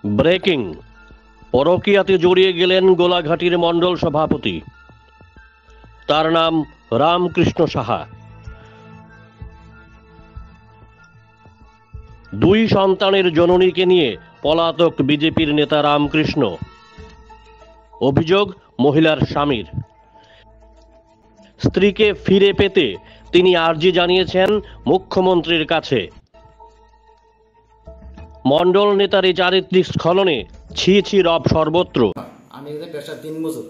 Breaking, পরকীয়াতে জড়িয়ে গেলেন গোলাঘাটির মণ্ডল সভাপতি। তার নাম রামকৃষ্ণ সাহা। দুই সন্তানের জননীকে নিয়ে পলাতক বিজেপির নেতা রামকৃষ্ণ। অভিযোগ মহিলার স্বামীর। স্ত্রীকে ফিরে পেতে তিনি আর্জি জানিয়েছেন মুখ্যমন্ত্রীর কাছে। মণ্ডল নেতার এই চারিত্রিক স্খলনে ছি ছি রব সর্বত্র। আমি পেশার দিন মজুর।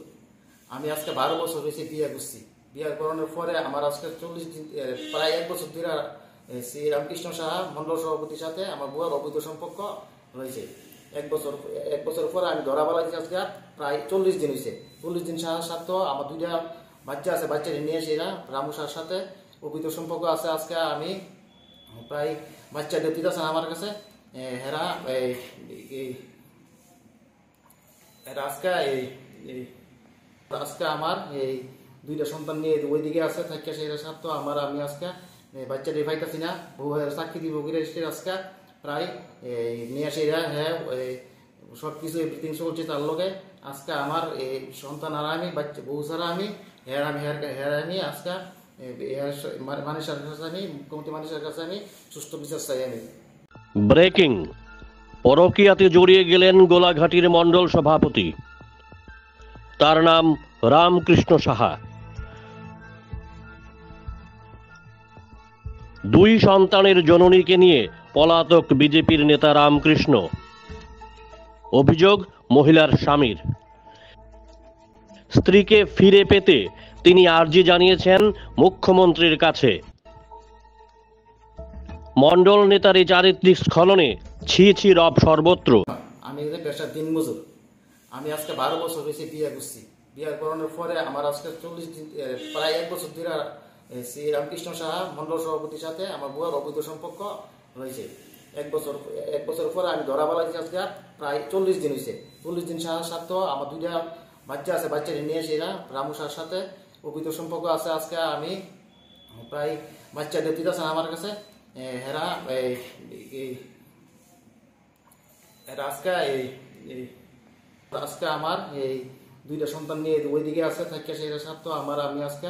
আমি আজকে 12 বছর হয়েছে বিয়ে করছি। বিয়ে করানোর পরে আমার আজকে 40 দিন, প্রায় 1 বছর ধরে শ্রী রামকৃষ্ণ সাহা মণ্ডল সভাপতির সাথে আমার বুয়ার অবৈধ সম্পর্ক হয়েছে। এক বছর পরে আমি ধরা বলা আজকে প্রায় 40 দিন হয়েছে। 40 দিন সাহার সাথে আমার 2টা বাচ্চা আছে, বাচ্চাটা নিয়ে এসে এরা রামু সাহার সাথে অবৈধ সম্পর্ক আছে। আজকে আমি প্রায় বাচ্চাটা দিতেছে আমার কাছে। হেরা আজকে আমার এই 2টা সন্তান নিয়ে ওইদিকে আছে থাকে সেটা সাথ আমি আজকে বাচ্চা রেফাইতেছি না। বউ সাক্ষী দিব আজকে প্রায় নিয়ে আসে হ্যাঁ সব কিছু এভরিথিং চলছে তার লগে। আজকে আমার এই সন্তান আর আমি বাচ্চা বউ ছাড়া আমি আমি আজকে মানুষের কাছে আমি মুখ্যমন্ত্রী মানুষের কাছে আমি সুস্থ বিচার চাই। আমি ব্রেকিং, পরকীয়াতে জড়িয়ে গেলেন গোলাঘাটির মণ্ডল সভাপতি। তার নাম রামকৃষ্ণ সাহা। দুই সন্তানের জননীকে নিয়ে পলাতক বিজেপির নেতা রামকৃষ্ণ। অভিযোগ মহিলার স্বামীর। স্ত্রীকে ফিরে পেতে তিনি আর্জি জানিয়েছেন মুখ্যমন্ত্রীর কাছে। মণ্ডল নেতার এই চারিত্রিক স্খলনে ছি ছি রব সর্বত্র। আমি পেশার দিন মজুর। আমি আজকে 12 বছর হয়েছে বিয়ে করছি। বিয়ে করানোর পরে আমার আজকে 40 দিন, প্রায় 1 বছর ধরে শ্রী রামকৃষ্ণ সাহা মণ্ডল সভাপতির সাথে আমার বুয়ার অবৈধ সম্পর্ক হয়েছে। এক বছর পরে আমি ধরা বলা আজকে প্রায় 40 দিন হয়েছে। 40 দিন সাহার সাথে আমার 2টা বাচ্চা আছে, বাচ্চাটা নিয়ে এসে এরা রামু সাহার সাথে অবৈধ সম্পর্ক আছে। আজকে আমি প্রায় বাচ্চাটা দিতেছে আমার কাছে। হেরা আজকে আমার এই 2টা সন্তান নিয়ে ওইদিকে আছে থাকে সেটা সাথে আমি আজকে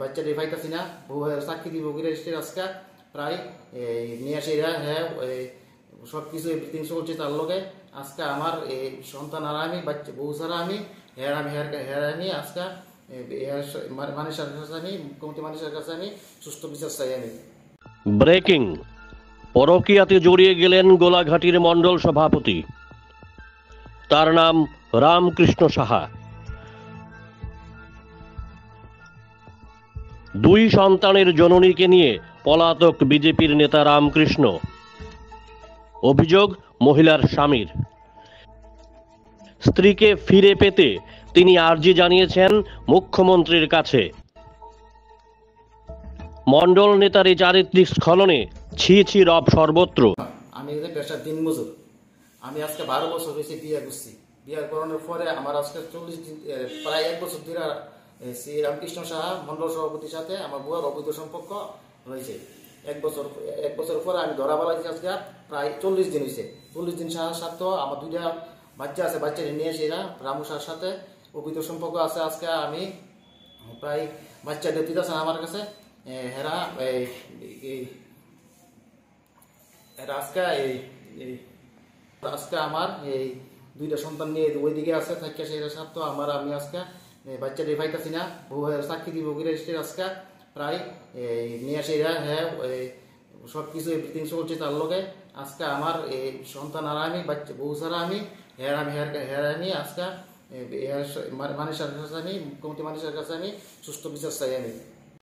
বাচ্চা রেফাইতেছি না। বউ সাক্ষী দিব আজকে প্রায় নিয়ে আসে হ্যাঁ সব কিছু এভরিথিং চলছে তার লগে। আজকে আমার এই সন্তান আর আমি বাচ্চা বউ ছাড়া আমি আমি আজকে মানুষের কাছে আমি মুখ্যমন্ত্রী মানুষের কাছে আমি সুস্থ বিচার চাই। আমি ব্রেকিং, পরকীয়াতে জড়িয়ে গেলেন গোলাঘাটির মণ্ডল সভাপতি। তার নাম রামকৃষ্ণ সাহা। দুই সন্তানের জননীকে নিয়ে পলাতক বিজেপির নেতা রামকৃষ্ণ। অভিযোগ মহিলার স্বামীর। স্ত্রীকে ফিরে পেতে তিনি আর্জি জানিয়েছেন মুখ্যমন্ত্রীর কাছে। মণ্ডল নেতার এই চারিত্রিক স্খলনে ছি ছি রব সর্বত্র। আমি পেশার দিন মজুর। আমি আজকে 12 বছর হয়েছে বিয়ে করছি। বিয়ে করানোর পরে আমার আজকে 40 দিন, প্রায় 1 বছর ধরে শ্রী রামকৃষ্ণ সাহা মণ্ডল সভাপতির সাথে আমার বুয়ার অবৈধ সম্পর্ক হয়েছে। এক বছর পরে আমি ধরা বলা আজকে প্রায় 40 দিন হয়েছে। 40 দিন সাহার সাথে আমার 2টা বাচ্চা আছে, বাচ্চাটা নিয়ে এসে এরা রামু সাহার সাথে অবৈধ সম্পর্ক আছে। আজকে আমি প্রায় বাচ্চাটা দিতেছে আমার কাছে। হেরা আজকে আমার এই 2টা সন্তান নিয়ে ওইদিকে আছে থাকে সেটা সাথে আমি আজকে বাচ্চা রেফাইতেছি না। বউ সাক্ষী দিব আজকে প্রায় নিয়ে আসে হ্যাঁ সব কিছু এভরিথিং চলছে তার লগে। আজকে আমার এই সন্তান আর আমি বাচ্চা বউ ছাড়া আমি আমি আজকে মানুষের কাছে আমি মুখ্যমন্ত্রী মানুষের কাছে আমি সুস্থ বিচার চাই। আমি